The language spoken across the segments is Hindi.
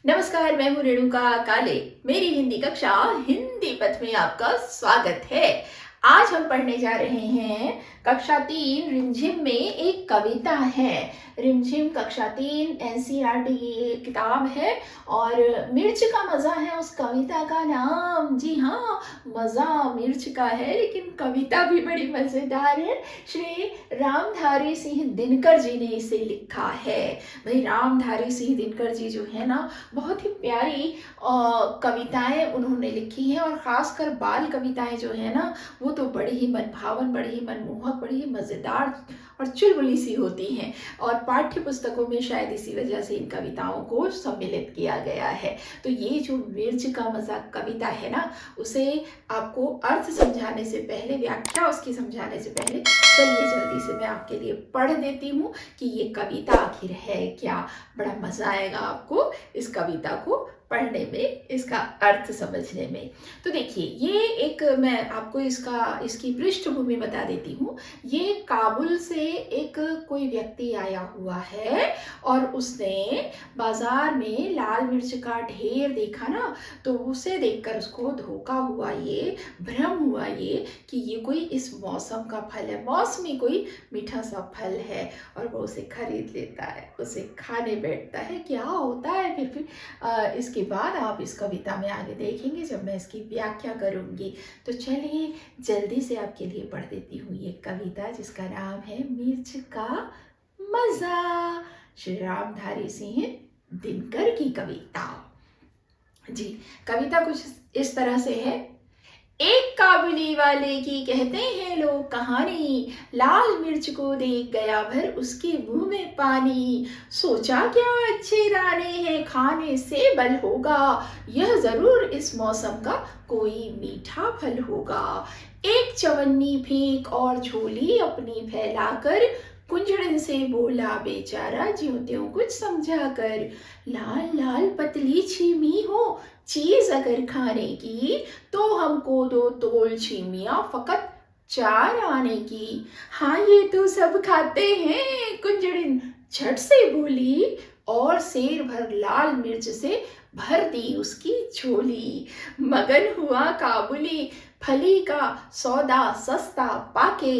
नमस्कार, मैं हूँ रेणुका काले। मेरी हिंदी कक्षा हिंदी पथ में आपका स्वागत है। आज हम पढ़ने जा रहे हैं कक्षा 3 रिमझिम में एक कविता है। रिमझिम कक्षा 3 एनसीईआरटी की एक किताब है और मिर्च का मज़ा है उस कविता का नाम। जी हाँ, मज़ा मिर्च का है, लेकिन कविता भी बड़ी मज़ेदार है। श्री रामधारी सिंह दिनकर जी ने इसे लिखा है। भाई रामधारी सिंह दिनकर जी जो है ना, बहुत ही प्यारी कविताएं उन्होंने लिखी हैं और ख़ासकर बाल कविताएं जो है ना, वो तो बड़ी ही मनभावन, बड़ी ही मनमोहक, बड़ी ही मज़ेदार और चुलबुली सी होती हैं। और पाठ्य पुस्तकों में शायद इसी वजह से इन कविताओं को सम्मिलित किया गया है। तो ये जो मिर्च का मज़ाक कविता है ना, उसे आपको अर्थ समझाने से पहले, व्याख्या उसकी समझाने से पहले, चलिए जल्दी से मैं आपके लिए पढ़ देती हूँ कि ये कविता आखिर है क्या। बड़ा मज़ा आएगा आपको इस कविता को पढ़ने में, इसका अर्थ समझने में। तो देखिए, ये एक, मैं आपको इसकी पृष्ठभूमि बता देती हूँ। ये काबुल से एक कोई व्यक्ति आया हुआ है और उसने बाजार में लाल मिर्च का ढेर देखा ना, तो उसे देखकर उसको धोखा हुआ, ये भ्रम हुआ ये कि ये कोई इस मौसम का फल है, मौसमी कोई मीठा सा फल है, और वो उसे खरीद लेता है, उसे खाने बैठता है। क्या होता है फिर इसके बाद आप इस कविता में आगे देखेंगे जब मैं इसकी व्याख्या करूंगी। तो चलिए जल्दी से आपके लिए पढ़ देती हूँ ये कविता, जिसका नाम है मिर्च का मज़ा। श्री रामधारी सिंह दिनकर की कविता। जी, कविता कुछ इस तरह से है। एक काबुली वाले की कहते हैं लोग कहानी, लाल मिर्च को देख गया भर उसके मुंह में पानी। सोचा क्या अच्छे दाने हैं खाने से बल होगा, यह जरूर इस मौसम का कोई मीठा फल होगा। एक चवन्नी फेंक और झोली अपनी फैलाकर, कुंजड़न से बोला बेचारा ज्यों त्यों कुछ समझा कर। लाल लाल पतली छीमी हो चीज अगर खाने की, तो हमको दो तोल छीमियाँ फकत 4 आने की। हाँ ये तो सब खाते हैं, कुंजड़िन झट से बोली, और सेर भर लाल मिर्च से भर दी उसकी झोली। मगन हुआ काबुली फली का सौदा सस्ता पाके,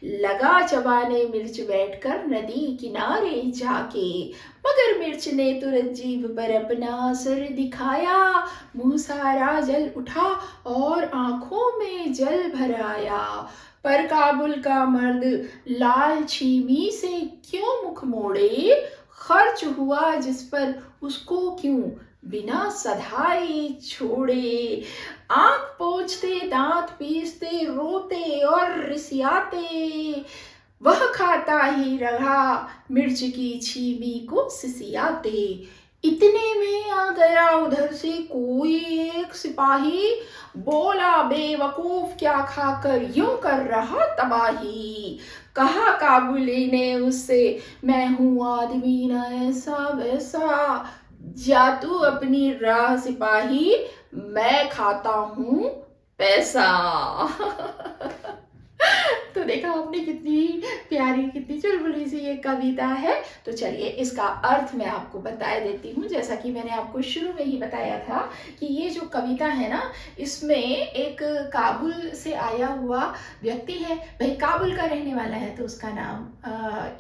लगा चबाने मिर्च बैठकर नदी किनारे जाके। मगर मिर्च ने तुरंत जीभ पर अपना असर दिखाया, मुंह सारा जल उठा और आंखों में जल भर आया। पर काबुल का मर्द लाल छीमी से क्यों मुख मोड़े, खर्च हुआ जिस पर उसको क्यों बिना सधाए छोड़े। आंख पोंछते दांत पीसते रोते और रिसियाते, वह खाता ही रहा मिर्च की छीमी को सिसियाते। इतने में आ गया उधर से कोई एक सिपाही, बोला बेवकूफ क्या खाकर यूं कर रहा तबाही। कहा काबुली ने उससे मैं हूं आदमी न ऐसा वैसा, जा तू अपनी राह सिपाही, मैं खाता हूं पैसा। तो देखा आपने कितनी प्यारी, कितनी चुलबुली सी ये कविता है। तो चलिए इसका अर्थ मैं आपको बता देती हूँ। जैसा कि मैंने आपको शुरू में ही बताया था कि ये जो कविता है ना, इसमें एक काबुल से आया हुआ व्यक्ति है। भाई काबुल का रहने वाला है तो उसका नाम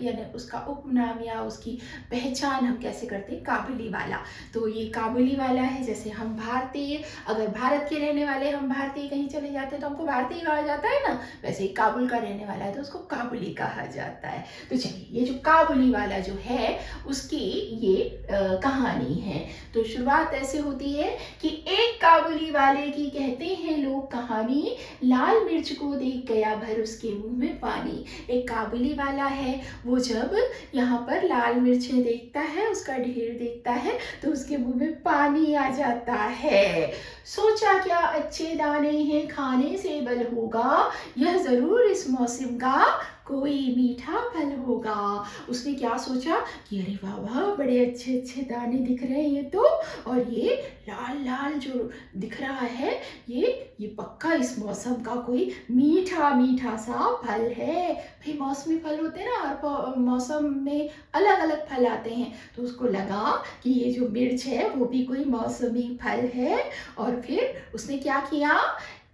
यानी उसका उपनाम या उसकी पहचान हम कैसे करते हैं, काबुली वाला। तो ये काबुली वाला है। जैसे हम भारतीय, अगर भारत के रहने वाले हम भारतीय कहीं चले जाते हैं तो हमको भारतीय कहा जाता है ना, वैसे ही काबुल का रहने वाला है तो उसको काबुली कहा जाता है। तो चलिए ये जो काबुली वाला जो है उसकी ये कहानी है। तो शुरुआत ऐसे होती है कि एक काबुली वाले की कहते हैं लोग कहानी, लाल मिर्च को देख गया भर उसके मुंह में पानी। एक काबुली वाला है, वो जब यहाँ पर लाल मिर्चें देखता है, उसका ढेर देखता है, तो उसके मुंह में पानी आ जाता है। सोचा क्या अच्छे दाने हैं खाने से बल होगा, यह जरूर इस मौसम का कोई मीठा फल होगा। उसने क्या सोचा कि अरे वाह वाह, बड़े अच्छे अच्छे दाने दिख रहे हैं ये तो, और ये लाल लाल जो दिख रहा है, ये पक्का इस मौसम का कोई मीठा मीठा सा फल है। भाई मौसमी फल होते हैं ना, हर मौसम में अलग अलग फल आते हैं, तो उसको लगा कि ये जो मिर्च है वो भी कोई मौसमी फल है। और फिर उसने क्या किया,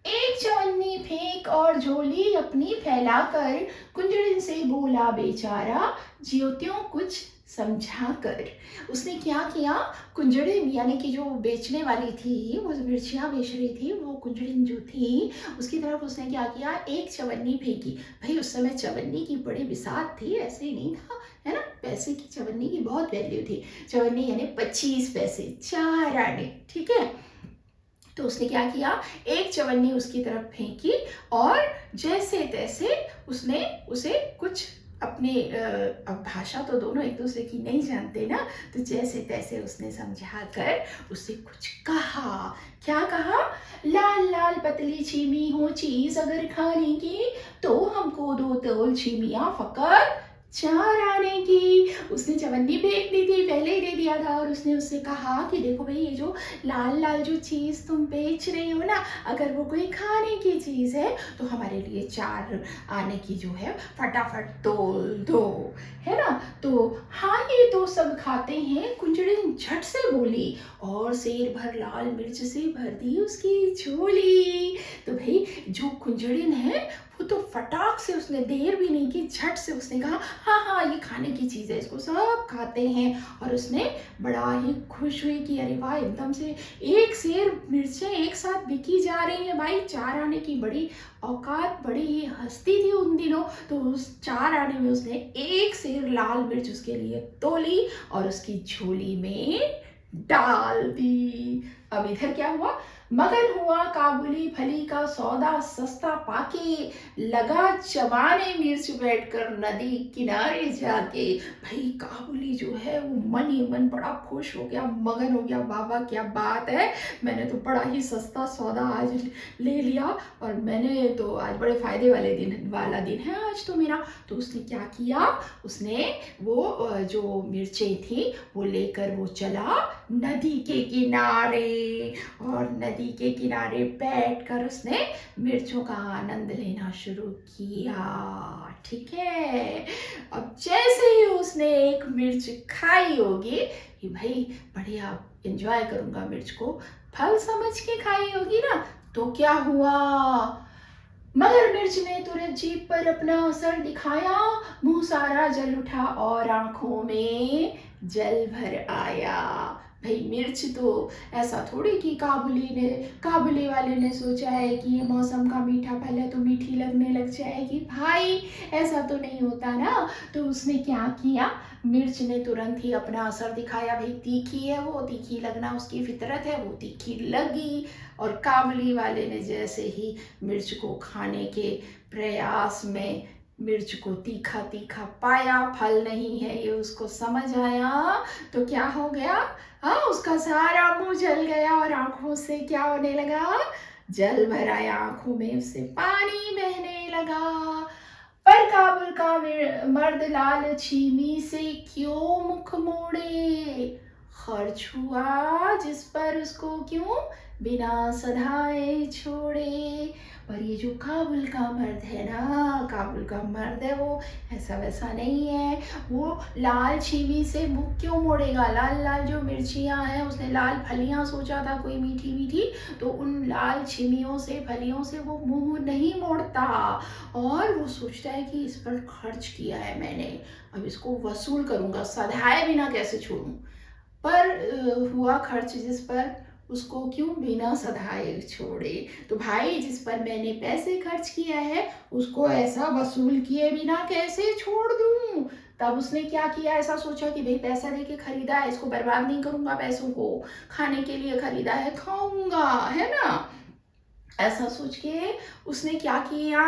एक चवन्नी फेंक और झोली अपनी फैलाकर कुंजड़िन से बोला बेचारा ज्यों त्यों कुछ समझा कर। उसने क्या किया, कुंजड़िन यानी कि जो बेचने वाली थी, वो जो मिर्चियाँ बेच रही थी, वो कुंजड़िन जो थी उसकी तरफ उसने क्या किया, एक चवन्नी फेंकी। भाई उस समय चवन्नी की बड़ी बिसात थी, ऐसे ही नहीं था, है ना, पैसे की चवन्नी की बहुत वैल्यू थी। चवन्नी यानी 25 पैसे, 4 आने, ठीक है। तो उसने क्या किया, एक चवन्नी उसकी तरफ फेंकी और जैसे तैसे उसने उसे कुछ अपने अब भाषा तो दोनों एक दूसरे की नहीं जानते ना, तो जैसे तैसे उसने समझा कर उससे कुछ कहा। क्या कहा, लाल लाल पतली छीमी हो चीज अगर खाने की, तो हमको 2 तोल छीमियाँ फकत 4 आने की। उसने चवन्नी फेंक दी थी, पहले ही दे दिया था, और उसने उससे कहा कि देखो भाई, ये जो लाल लाल जो चीज़ तुम बेच रही हो ना, अगर वो कोई खाने की चीज़ है तो हमारे लिए 4 आने की जो है फटाफट तोल दो, है ना। तो हाँ, ये तो सब खाते हैं, कुंजड़िन झट से बोली और सेर भर लाल मिर्च से भर दी उसकी झोली। तो भाई जो कुंजड़िन है वो तो फटाक से, उसने देर भी नहीं की, झट से उसने कहा हाँ हाँ, ये खाने की चीज़ है, इसको सब खाते हैं। और उसने बड़ा ही खुश हुई कि अरे वाह, एकदम से एक सेर मिर्चें एक साथ बिकी जा रही हैं। भाई 4 आने की बड़ी औकात, बड़ी ही हस्ती थी उन दिनों। तो उस 4 आने में उसने एक सेर लाल मिर्च उसके लिए तोली और उसकी झोली में डाल दी। अब इधर क्या हुआ, मगन हुआ काबुली फली का सौदा सस्ता पाके, लगा चबाने मिर्च बैठकर नदी किनारे जाके। भाई काबुली जो है वो मन ही मन बड़ा खुश हो गया, मगन हो गया, बाबा क्या बात है, मैंने तो बड़ा ही सस्ता सौदा आज ले लिया, और मैंने तो आज बड़े फायदे वाला दिन है आज तो मेरा। तो उसने क्या किया, उसने वो जो मिर्चें थी वो लेकर वो चला नदी के किनारे, और नदी के किनारे बैठकर उसने मिर्चों का आनंद लेना शुरू किया, ठीक है। अब जैसे ही उसने एक मिर्च खाई होगी कि भाई बढ़िया एंजॉय करूंगा मिर्च को, फल समझ के खाई होगी ना, तो क्या हुआ, मगर मिर्च ने तुरंत जीभ पर अपना असर दिखाया, मुंह सारा जल उठा और आंखों में जल भर आया। भाई मिर्च तो ऐसा थोड़ी कि काबुली वाले ने सोचा है कि ये मौसम का मीठा फल है तो मीठी लगने लग जाएगी, भाई ऐसा तो नहीं होता ना। तो उसने क्या किया, मिर्च ने तुरंत ही अपना असर दिखाया, भाई तीखी है वो, तीखी लगना उसकी फितरत है, वो तीखी लगी। और काबुली वाले ने जैसे ही मिर्च को खाने के प्रयास में मिर्च को तीखा तीखा पाया, फल नहीं है ये उसको समझ आया, तो क्या हो गया, हाँ उसका सारा मुंह जल गया और आंखों से क्या होने लगा, जल भर आया, आंखों में उससे पानी बहने लगा। पर काबुल का मर्द लाल छीमी से क्यों मुख मोड़े, खर्च हुआ जिस पर उसको क्यों बिना सधाए छोड़े। पर ये जो काबुल का मर्द है ना, काबुल का मर्द है वो ऐसा वैसा नहीं है, वो लाल छीमी से मुख क्यों मोड़ेगा, लाल लाल जो मिर्चियाँ हैं, उसने लाल फलियाँ सोचा था कोई मीठी मीठी, तो उन लाल छीमियों से फलियों से वो मुंह नहीं मोड़ता, और वो सोचता है कि इस पर खर्च किया है मैंने, अब इसको वसूल करूँगा, सधाए बिना कैसे छोड़ूं। पर हुआ खर्च जिस पर उसको क्यों बिना सधाए छोड़े। तो भाई जिस पर मैंने पैसे खर्च किया है उसको ऐसा वसूल किए बिना कैसे छोड़ दूं। तब उसने क्या किया, ऐसा सोचा कि भाई पैसा देके खरीदा है, इसको बर्बाद नहीं करूंगा, पैसों को खाने के लिए खरीदा है, खाऊंगा, है ना। ऐसा सोच के उसने क्या किया,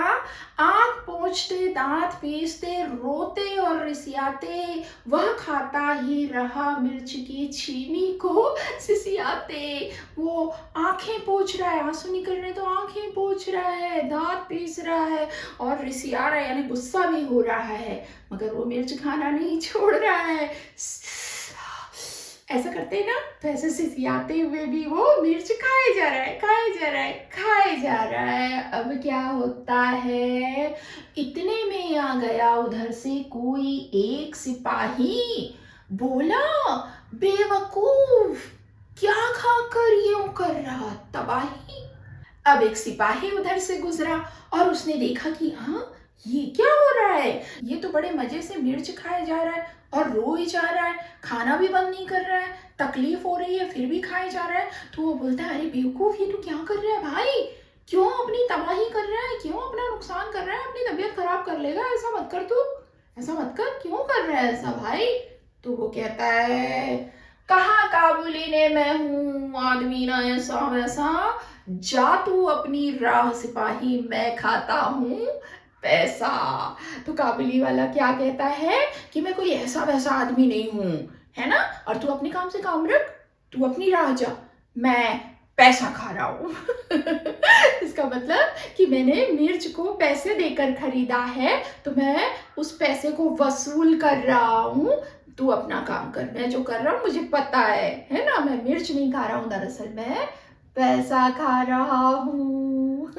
आँख पोंछते, दांत पीसते, रोते और रिसियाते वह खाता ही रहा मिर्च की छीनी को सिसियाते। वो आंखें पोंछ रहा है, आंसू निकल रहे तो आंखें पोंछ रहा है, दांत पीस रहा है और रिसिया रहा है, यानी गुस्सा भी हो रहा है, मगर वो मिर्च खाना नहीं छोड़ रहा है। ऐसा करते हैं ना, तो ऐसे सिसियाते हुए भी वो मिर्च खाए जा रहा है, खाए जा रहा है, खाए जा रहा है। अब क्या होता है, इतने में आ गया उधर से कोई एक सिपाही, बोला, बेवकूफ, क्या खाकर यूं कर रहा तबाही। अब एक सिपाही उधर से गुजरा और उसने देखा कि हाँ, ये क्या हो रहा है, ये तो बड़े मजे से मिर्च खाया जा रहा है और रोए जा रहा है, खाना भी बंद नहीं कर रहा है, तकलीफ हो रही है फिर भी खाए जा रहा है। तो वो बोलता है, अरे बेवकूफ, ये तू क्या कर रहा है भाई, क्यों अपनी तबाही कर रहा है, क्यों अपना नुकसान कर रहा है, अपनी तबीयत खराब कर लेगा, ऐसा मत कर तू, ऐसा मत कर, क्यों कर रहा है ऐसा भाई। तो वो कहता है, कहा काबुली ने मैं हूँ आदमी ना ऐसा वैसा, जा तू अपनी राह सिपाही, मैं खाता हूँ पैसा। तो काबुली वाला क्या कहता है कि मैं कोई ऐसा वैसा आदमी नहीं हूं, है ना, और तू अपने काम से काम रख, तू अपनी राह जा, मैं पैसा खा रहा हूं। इसका मतलब कि मैंने मिर्च को पैसे देकर खरीदा है, तो मैं उस पैसे को वसूल कर रहा हूं, तू अपना काम कर, मैं जो कर रहा हूं मुझे पता है ना, मैं मिर्च नहीं खा रहा हूं, दरअसल मैं पैसा खा रहा हूँ।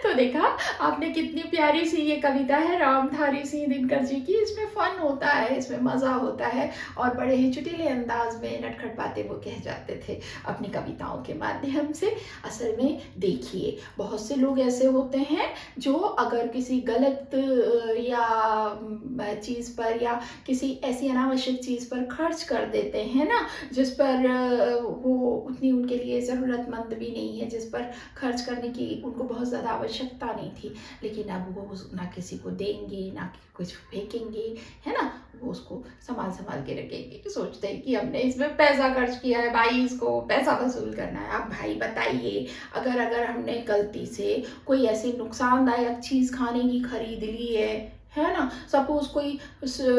तो देखा आपने, कितनी प्यारी सी ये कविता है रामधारी सिंह दिनकर जी की। इसमें फन होता है, इसमें मज़ा होता है और बड़े ही चुटीले अंदाज में नटखट बातें वो कह जाते थे अपनी कविताओं के माध्यम से। असल में देखिए, बहुत से लोग ऐसे होते हैं जो अगर किसी गलत या चीज़ पर या किसी ऐसी अनावश्यक चीज़ पर खर्च कर देते हैं ना, जिस पर वो उतनी उनके लिए ज़रूरतमंद भी नहीं है, जिस पर खर्च करने की उनको बहुत ज़्यादा आवश्यकता नहीं थी, लेकिन अब वो ना किसी को देंगे ना कुछ फेंकेंगे, है ना, वो उसको संभाल संभाल के रखेंगे, सोचते हैं कि हमने इसमें पैसा खर्च किया है भाई, इसको पैसा वसूल करना है। अब भाई बताइए, अगर अगर हमने गलती से कोई ऐसी नुकसानदायक चीज़ खाने की खरीद ली है ना, सपोज कोई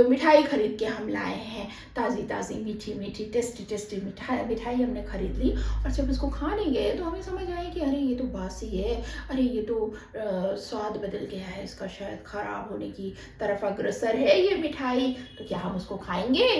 मिठाई खरीद के हम लाए हैं, ताज़ी ताज़ी मीठी मीठी टेस्टी टेस्टी मिठाई हमने खरीद ली, और जब इसको खाने गए तो हमें समझ आया कि अरे ये तो बासी है, अरे ये तो स्वाद बदल गया है, इसका शायद ख़राब होने की तरफ अग्रसर है ये मिठाई। तो क्या हम उसको खाएंगे?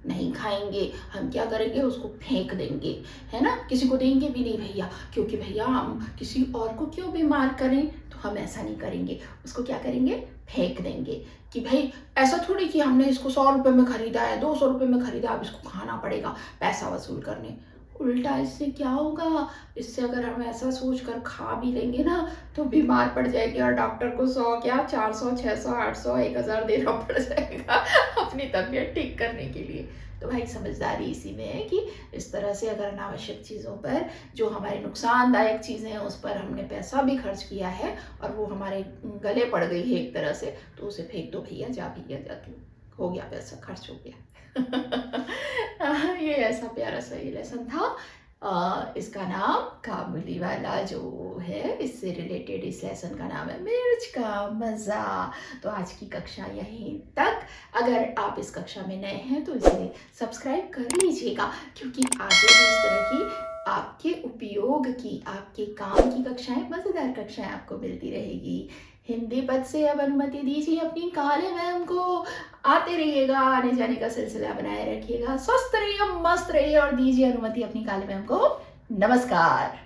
नहीं खाएंगे। हम क्या करेंगे? उसको फेंक देंगे, है ना, किसी को देंगे भी नहीं भैया, क्योंकि भैया हम किसी और को क्यों बीमार करें, तो हम ऐसा नहीं करेंगे, उसको क्या करेंगे? फेंक देंगे कि भाई ऐसा थोड़ी कि हमने इसको 100 रुपये में खरीदा है, 200 रुपये में खरीदा, अब इसको खाना पड़ेगा पैसा वसूल करने। उल्टा इससे क्या होगा, इससे अगर हम ऐसा सोच कर खा भी लेंगे ना तो बीमार पड़ जाएंगे और डॉक्टर को 100 क्या 400 600 800 1000 देना पड़ जाएगा अपनी तबीयत ठीक करने के लिए। तो भाई समझदारी इसी में है कि इस तरह से अगर अनावश्यक चीज़ों पर, जो हमारे नुकसानदायक चीज़ें हैं उस पर हमने पैसा भी खर्च किया है और वो हमारे गले पड़ गई है एक तरह से, तो उसे फेंक दो भैया, जा भैया जा, तू हो गया, पैसा खर्च हो गया। ये ऐसा प्यारा सा ये लेसन था। इसका नाम काबुली वाला जो है, इससे रिलेटेड इस लेसन का नाम है मिर्च का मज़ा। तो आज की कक्षा यहीं तक। अगर आप इस कक्षा में नए हैं तो इसे सब्सक्राइब कर लीजिएगा, क्योंकि आगे भी इस तरह की आपके उपयोग की, आपके काम की कक्षाएं, मज़ेदार कक्षाएं आपको मिलती रहेगी। हिंदी पद से अब अनुमति दीजिए अपनी काले मैम को। आते रहिएगा, आने जाने का सिलसिला बनाए रखिएगा, स्वस्थ रहिए, मस्त रहिए और दीजिए अनुमति अपनी काले मैम को। नमस्कार।